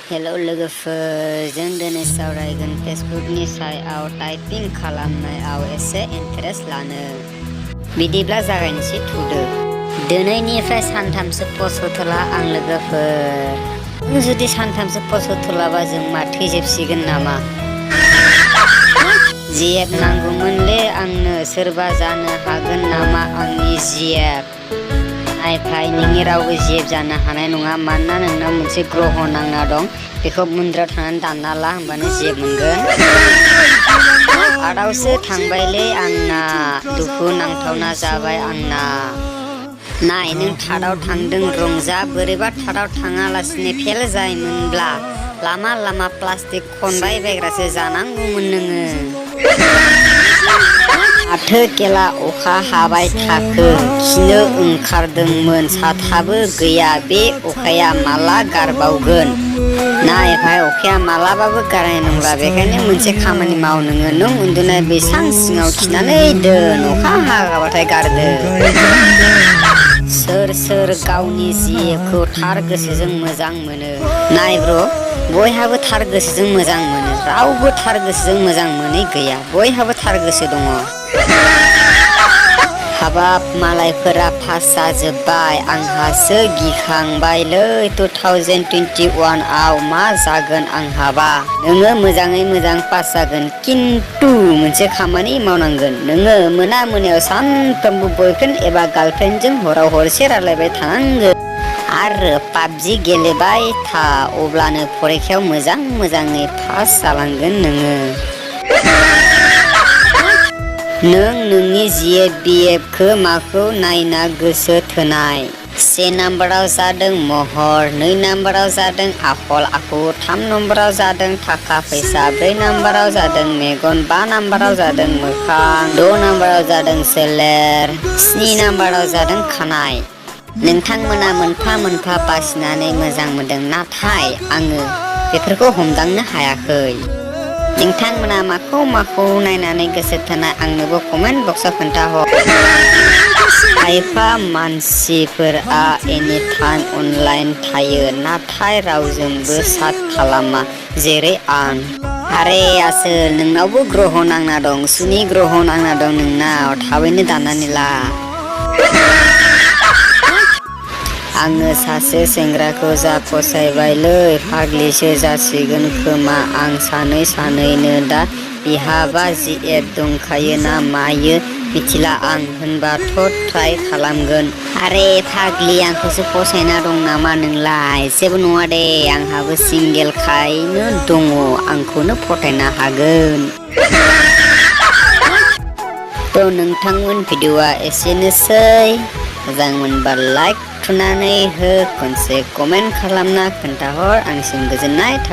हेल' लोगोफोर, जों दिनै सावरायगोन फेसबुकनि सायाव टाइपिं खालामनायाव एसे इन्टारेस्ट लानो। बिदिब्ला जागायनोसै थुदो। दिनैनिफ्राय सानथामसो पस्ट होथ'ला आं लोगोफोर। जुदि सानथामसो पस्ट होथ'लाबा जों मा थैजोबसिगोन नामा? जिएफ नांगौमोनलै आंनो, सोरबा जानो हागोन नामा आंनि जिएफ? नायफाय नोंनि रावबो जिएफ जानो हानाय नङा, मानोना नोंनाव मोनसे ग्रह नांना दं। बेखौ मन्दिराव थांनानै दानना ला, होमबानो जिएफ मोनगोन। आदावसो थांबायलै आंना, दुखु नांथावना जाबाय आंना। नाय, नों थार्दआव थांदों, रंजा। बोरैबा थार्दआव थाङालासिनो फेल जायोमोनब्ला लामा लामा प्लास्टिक खनबाय बायग्रासो जानांगौमोन नोङो। माथो केला अखा हाबाय थाखो? खिनो ओंखारदोंमोन, साथाबो गैया। बे अखाया माला गारबावगोन? नायफाय अखाया मालाबाबो गारनाय नंला, बेखायनो मोनसे खामानि माव नोङो। नों उन्दुनाय बैसां सिङाव खिनानै दोन, अखा हागाबाथाय गारदो। सोर सोर गावनि जिएफखौ थार गोसोजों मोजां मोनो? नाय ब्र', बयहाबो थार गोसोजों मोजां मोनो। रावबो थार गोसोजों मोजां मोनै गैया, बयहाबो थार गोसो दङ। हाबाब, मालायफोरा पास जाजोब्बाय, आंहासो गिखांबायलै। 2021 आव मा जागोन आंहाबा? नोङो मोजाङै मोजां पास जागोन, किन्तु मोनसे खामानि मावनांगोन। नोङो मोनायाव सानफ्रोमबो बयफ्रेन्ड एबा गार्लफ्रेन्डजों हराव हरसे रायलायबाय थानांगोन आरो पाबजि गेलेबाय था, अब्लानो फरिखायाव मोजाङै पास जालांगोन नोङो। नों नोंनि जिएफ बिएफखौ माखौ नायना गोसो थोनाय? 1 नाम्बाराव जादों महर, 2 नाम्बाराव जादों आखल आखु, 3 नाम्बाराव जादों थाखा फैसा, 4 नाम्बाराव जादों मेगन, 5 नाम्बाराव जादों मोखां, 6 नाम्बाराव जादों सोलेर, 7 नाम्बाराव जादों खानाय। नोंथांमोना मोनफा मोनफा बासिनानै मोजां मोनदों, नाथाय आङो बेफोरखौ हमदांनो हायाखै। नोंथांमोना माखौ नायनानै गोसो थोनाय आंनोबो कमेन्ट बक्सआव खोन्थाहर। खायफा मानसिफोरा एनिटाइम अनलाइन थायो, नाथाय रावजोंबो चाट खालामा, जेरै आं। आरे आसोल, नोंनावबो ग्रह नांना दं, सुनि ग्रह नांना दं नोंनाव। थाबैनो दाननानै ला। आङो सासे सेंग्राखौ जा फसायबायलै, फाग्लिसो जासिगोन खोमा आं। सानैनो दा बिहाबा जिएफ दंखायो ना मायो मिथिला आं, होनबाथ' ट्राइ खालामगोन। आरे फाग्लि, आंखौसो फसायना दं नामा नोंलाय? जेबो नङा दे, आंहाबो सिंगेलखायनो दङ, आंखौनो फथायनो हागोन। थ' नोंथांमोन, भिडिअ'आ एसेनोसै। मोजां मोनबा लाइक थुनानै हो, खनसे कमेन्ट खालामना खोन्थाहर, आंनिसिम गोजोननाय थाबाय।